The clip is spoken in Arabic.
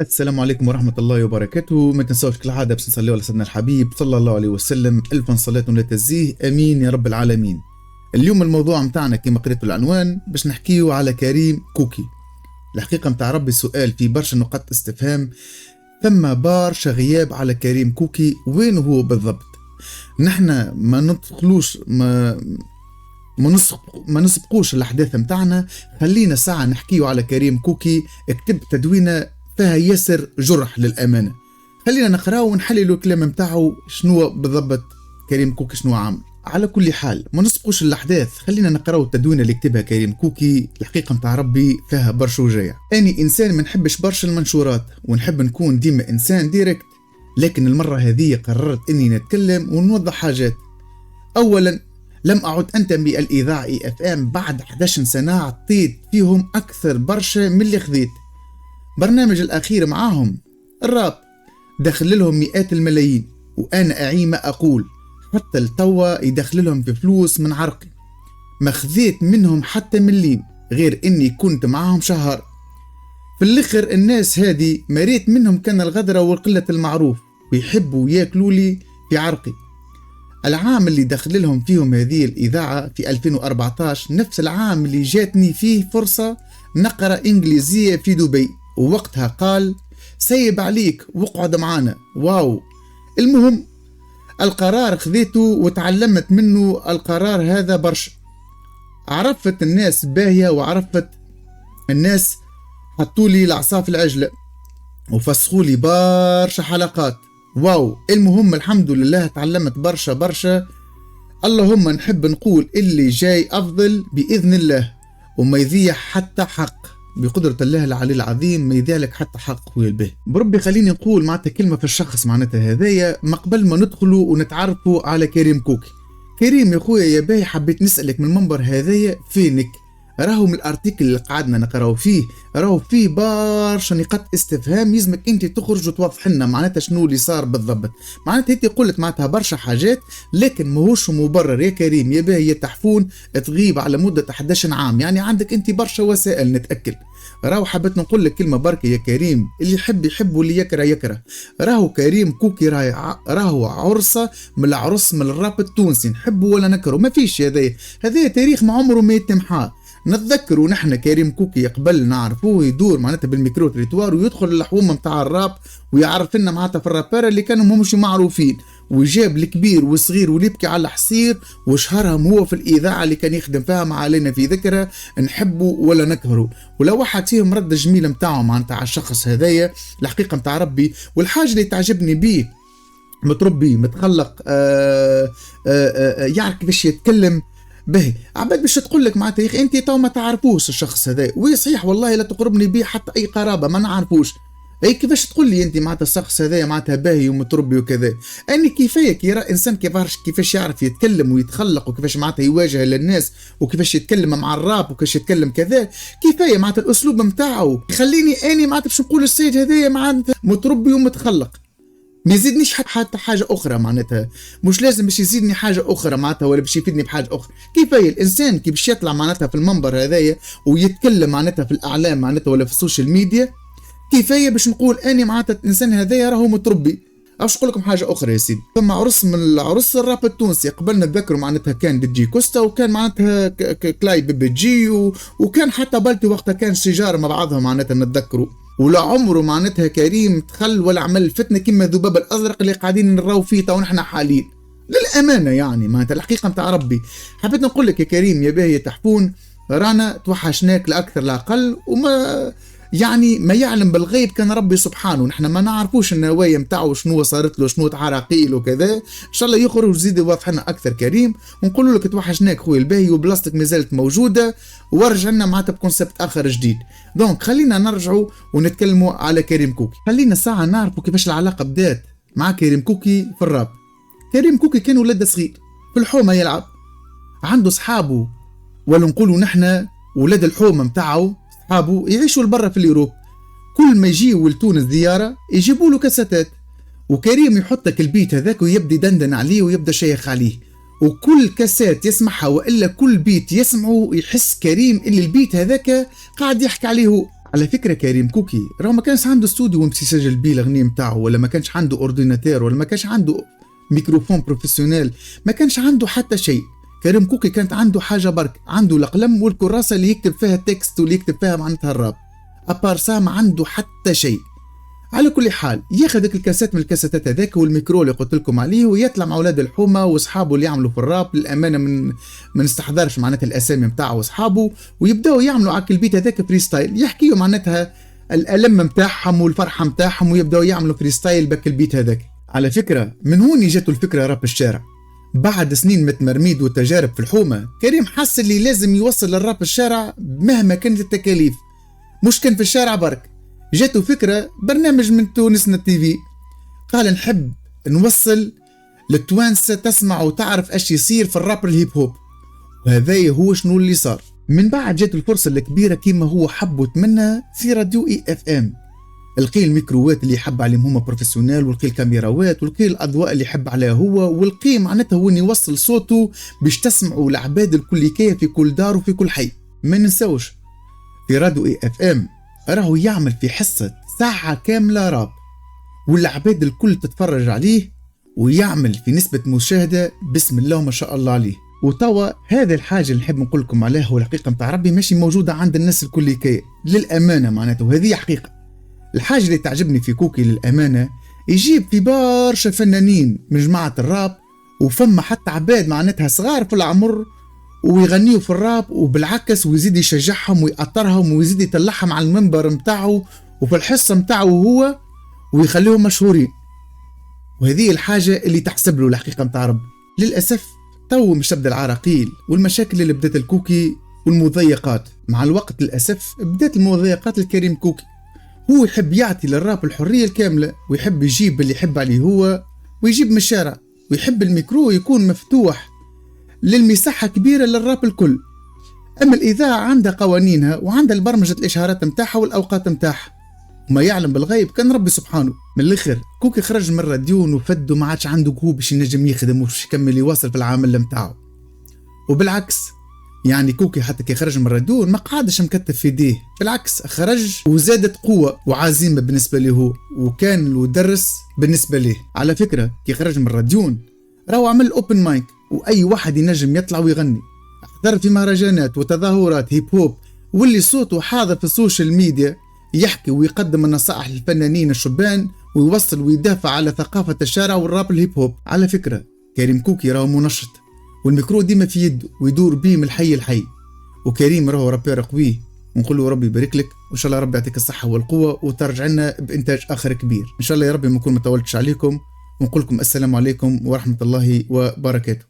السلام عليكم ورحمة الله وبركاته. ما تنسوش كالعادة باش نصليو على سيدنا الحبيب صلى الله عليه وسلم، ألف صلاة لا تزيه، أمين يا رب العالمين. اليوم الموضوع متاعنا كما قريتوا العنوان باش نحكيو على كريم كوكي. الحقيقة متاع ربي السؤال في برشا نقاط استفهام، ثم برشا غياب على كريم كوكي. وين هو بالضبط؟ نحنا ما ندخلوش ما نسبقوش الأحداث متاعنا. خلينا ساعة نحكيو على كريم كوكي. اكتب تدوينة فيها ياسر جرح للأمانة. خلينا نقراو ونحللوا الكلام متاعه شنو بالضبط كريم كوكي شنو عامل. على كل حال ما نسبقوش الأحداث، خلينا نقراو التدوينة اللي كتبها كريم كوكي. الحقيقة متاع ربي فيها برشا وجايع. أني إنسان ما نحبش برشا المنشورات ونحب نكون ديما إنسان ديريكت، لكن المرة هذه قررت أني نتكلم ونوضح حاجات. أولا، لم أعد أنتمي الإذاعة EFM بعد 11 سنة عطيت فيهم أكثر برشا من اللي خذيت. برنامج الأخير معاهم الراب دخل لهم مئات الملايين، وأنا أعيم أقول حتى التوا يدخل لهم في فلوس من عرقي. ما خذيت منهم حتى مليم، غير إني كنت معاهم شهر. في الآخر الناس هذه مريت منهم كان الغدرة والقلة المعروف، ويحبوا ياكلوا لي في عرقي. العام اللي دخل لهم فيهم هذه الإذاعة في 2014 نفس العام اللي جاتني فيه فرصة نقرأ إنجليزية في دبي، ووقتها قال سيب عليك واقعد معانا. واو. المهم القرار خذيته وتعلمت منه القرار هذا برشا. عرفت الناس باهية، وعرفت الناس حطولي العصا في العجلة وفسخولي برشا حلقات. واو. المهم الحمد لله تعلمت برشا. اللهم نحب نقول اللي جاي أفضل بإذن الله، وما يضيع حتى حق بقدرة الله العلي العظيم، ما يضيع لك حتى حق خويا البه. بربي خليني نقول معناتها كلمة في الشخص معناتها هذايا ما قبل ما ندخلوا ونتعرفوا على كريم كوكي. كريم يا خويا يا باهي، حبيت نسألك من المنبر هذايا فينك؟ راهو من الارتيكل اللي قعدنا نقراو فيه راهو فيه برشا نقاط استفهام، يلزمك انت تخرج وتوضح لنا معناتها شنو اللي صار بالضبط. معناتها انت قلت معناتها برشا حاجات، لكن ماهوش مبرر يا كريم يا باهي يا تحفون تغيب على مده 11 عام. يعني عندك انت برشا وسائل نتاكل. راهو حبيت نقول لك كلمه بركه يا كريم، اللي يحب يحب واللي يكره يكره. راهو كريم كوكي راهو عرصه من العرس من الراب التونسي، نحبه ولا نكره ما فيش. هذايا تاريخ ما عمره ما يتمحى. نتذكروا نحن كريم كوكي قبل نعرفوه يدور معناتها بالميكرو تريتوار ويدخل الحومه متاع الراب ويعرف لنا معناتها في الرابير اللي كانوا مش معروفين، وجاب الكبير والصغير واللي يبكي على الحصير وشهرهم هو في الاذاعه اللي كان يخدم فيها مع علينا في ذكرى نحبه ولا نكره. ولو واحد فيهم رد الجميل متاعه معناتها على الشخص هذايا الحقيقه متاع ربي. والحاجه اللي تعجبني بيه متربي متخلق يعرف كيفاش يتكلم باهي. عباد باش تقول لك معناتها يا اخي انت تو ما تعرفوش الشخص هذا، وي صحيح والله لا تقربني به حتى اي قرابه ما نعرفوش. اي كيفاش تقول لي انت معناتها الشخص هذا معناتها باهي ومتربي وكذا؟ اني كيفاك يرى انسان كيفاش يعرف يتكلم ويتخلق، وكيفاش معناتها يواجه للناس، وكيفاش يتكلم مع الراب، وكيفاش يتكلم كذا. كفايه معناتها الاسلوب نتاعو يخليني اني معناتها باش نقول السيد هذايا معناتها متربي ومتخلق. ما يزيدنيش حتى حاجه اخرى معناتها، مش لازم باش يزيدني حاجه اخرى معناتها ولا باش يفيدني بحاجه اخرى. كيفايه الانسان كي باش يطلع معناتها في المنبر هذايا ويتكلم معناتها في الاعلام معناتها ولا في السوشيال ميديا، كيفايه باش نقول اني معناتها الانسان هذايا راهو متربي. باش نقول لكم حاجه اخرى يا سيدي، ثم عرس من العرس الراب التونسي قبل نتذكروا معناتها كان دي جي كوستا، وكان معناتها كلاي بي جي، وكان حتى بالتي وقتها كان سيجار مع بعضهم معناتها نتذكروا. ولا عمره معناتها كريم دخل ولا عمل فتنه كيما ذباب الازرق اللي قاعدين نراو فيه تو نحن حاليا للامانه. يعني معناتها الحقيقه نتاع ربي حبيت نقول لك يا كريم يا باهي يا تحفون، رانا توحشناك لا اكثر لا اقل، وما يعني ما يعلم بالغيب كان ربي سبحانه. نحن ما نعرفوش النوايا نتاعو شنو صارت له شنو تعراقيل وكذا. ان شاء الله يخرج ويزيد يوضح لنا اكثر كريم، ونقول لك توحشناك خويا الباهي، وبلاصتك ما زالت موجوده، ورجع لنا معناتها بكونسبت اخر جديد. دونك خلينا نرجعوا ونتكلموا على كريم كوكي. خلينا ساعه نعرفوا كيفاش العلاقه بدات مع كريم كوكي في الراب. كريم كوكي كان ولد صغير في الحومه يلعب، عنده صحابه ولا نقولوا نحن ولاد الحومه متاعه صحابه يعيشوا لبرا في اليوروب. كل ما يجيوا لتونس زياره يجيبوا له كاساتات، وكريم يحطك البيت هذاك ويبدا يدندن عليه ويبدا شيخ عليه، وكل كاسات يسمعها والا كل بيت يسمعه يحس كريم اللي البيت هذاك قاعد يحكي عليه هو. على فكرة كريم كوكي راه ما كانش عنده استوديو ومشي يسجل بيه الأغنية متاعه، ولا ما كانش عنده أورديناتور، ولا ما كانش عنده ميكروفون بروفيسيونيل، ما كانش عنده حتى شيء. كريم كوكي كانت عنده حاجة برك، عنده القلم والكراسة اللي يكتب فيها التكست واللي يكتب فيها معناتها الراب. أبار سا ما عنده حتى شيء. على كل حال ياخذ الكاسات من الكاسات هذاك والميكرو اللي قلت لكم عليه، ويطلع مع اولاد الحومه واصحابه اللي يعملوا في الراب. للامانه ما نستحضرش معناتها الاسامي نتاعه واصحابه، ويبداوا يعملوا على البيت هذاك فري ستايل، يحكيوا معناتها الالم نتاعهم والفرحه نتاعهم، ويبداوا يعملوا فري ستايل بك البيت هذاك. على فكره من هون جاته الفكره راب الشارع. بعد سنين متمرميد وتجارب في الحومه، كريم حس اللي لازم يوصل للراب الشارع مهما كانت التكاليف، مش كان في الشارع برك. جاته فكرة برنامج من تونسنا تي في، قال نحب نوصل للتوانسة تسمع وتعرف ايش يصير في الراب الهيب هوب، وهذا هو شنو اللي صار. من بعد جاته الفرصة الكبيرة كيما هو حب وتمنى في راديو اي اف ام. لقي الميكرووات اللي يحب عليهم هما بروفيسيونيل، ولقي الكاميراوات، ولقي الاضواء اللي يحب عليها هو، ولقي معناتها وين يوصل صوته باش تسمعوا العباد الكل في كل دار وفي كل حي. ما ننسوش في راديو اي اف ام راهو يعمل في حصة ساعة كاملة راب، والعباد الكل تتفرج عليه، ويعمل في نسبة مشاهدة بسم الله ما شاء الله عليه. وتوا هذا الحاجة اللي نحب نقول لكم عليها، والحقيقة متاع ربي ماشي موجودة عند الناس الكل للأمانة معناته، وهذه حقيقة. الحاجة اللي تعجبني في كوكي للأمانة يجيب في برشا فنانين من جماعة الراب، وفما حتى عباد معناتها صغار في العمر ويغنيوا في الراب، وبالعكس ويزيد يشجعهم ويأطرهم ويزيد يطلعهم على المنبر متاعه وفي الحصة متاعه هو، ويخليهم مشهورين. وهذه الحاجة اللي تحسب له الحقيقة متاع رب. للأسف تو مش تبدا العراقيل والمشاكل اللي بدات الكوكي والمضيقات مع الوقت. للأسف بدات المضيقات الكريم كوكي، هو يحب يعطي للراب الحرية الكاملة، ويحب يجيب اللي يحب عليه هو ويجيب من الشارع، ويحب الميكرو يكون مفتوح للمساحة كبيرة للراب الكل. أما الإذاعة عندها قوانينها وعندها البرمجة الإشهارات متاعها والأوقات متاعها، وما يعلم بالغيب كان ربي سبحانه. من الآخر كوكي خرج من الراديون وفد، وما عادش عنده هو باش ينجم يخدم وباش يكمل يواصل في العمل متاعه. وبالعكس يعني كوكي حتى كي خرج من الراديون ما قعدش مكتف في يديه، بالعكس خرج وزادت قوة وعزيمة بالنسبة له هو، وكان له درس بالنسبة له. على فكرة كي خرج من الراديون راهو عمل اوبن مايك، واي واحد ينجم يطلع ويغني. احضر في مهرجانات وتظاهرات هيب هوب، واللي صوته حاضر في السوشيال ميديا يحكي ويقدم النصائح للفنانين الشبان، ويوصل ويدافع على ثقافة الشارع والراب الهيب هوب. على فكرة كريم كوكي راهو منشط، والميكرو ديما في يده ويدور بيه من الحي الحي. وكريم راهو رابير قوي، ونقول له ربي يبارك لك، وان شاء الله ربي يعطيك الصحة والقوة وترجع لنا بإنتاج آخر كبير ان شاء الله. يا ربي ما نكون مطولتش عليكم، ونقول لكم السلام عليكم ورحمة الله وبركاته.